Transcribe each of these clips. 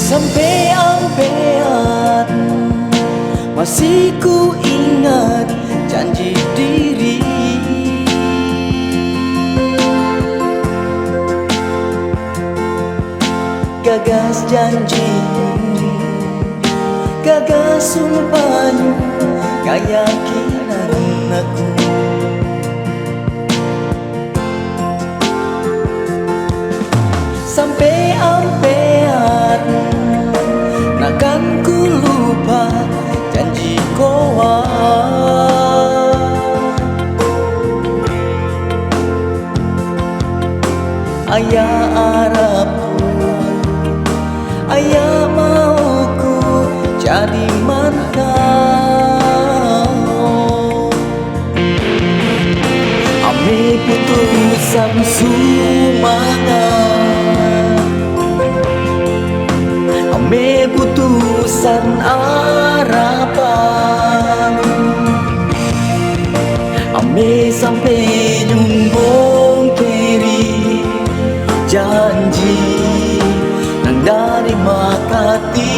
Sampean masih ku ingat janji diri, gagas janji, gagas sumpahnya, keyakinan aku. Sampean nakkan ku lupa janji koa. Ayah harapku, ayah mauku jadi mantan. Ame putusan sumangat, ame putusan harapan, ame sampai nyumbung kiri janji nang dari makati.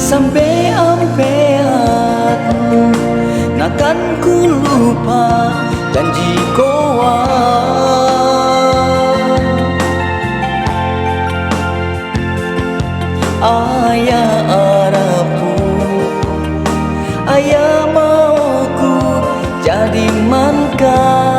Sampean nakkan ku lupa janji koa. Ayah harapku, ayah mauku jadi mankan.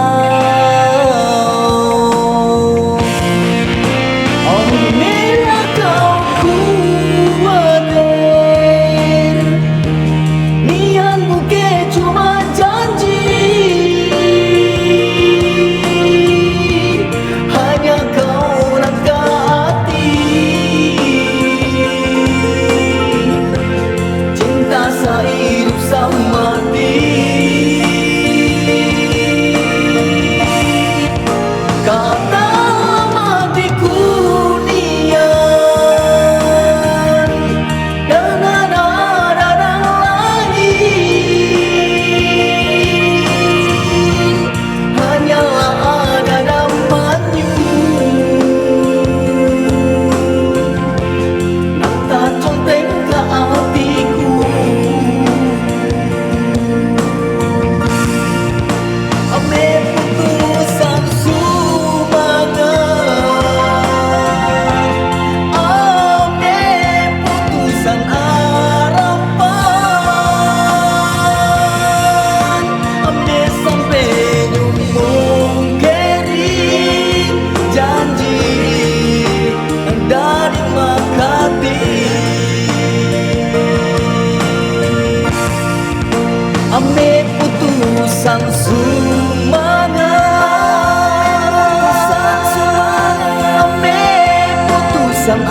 Ame putusan sumangat, ame putusan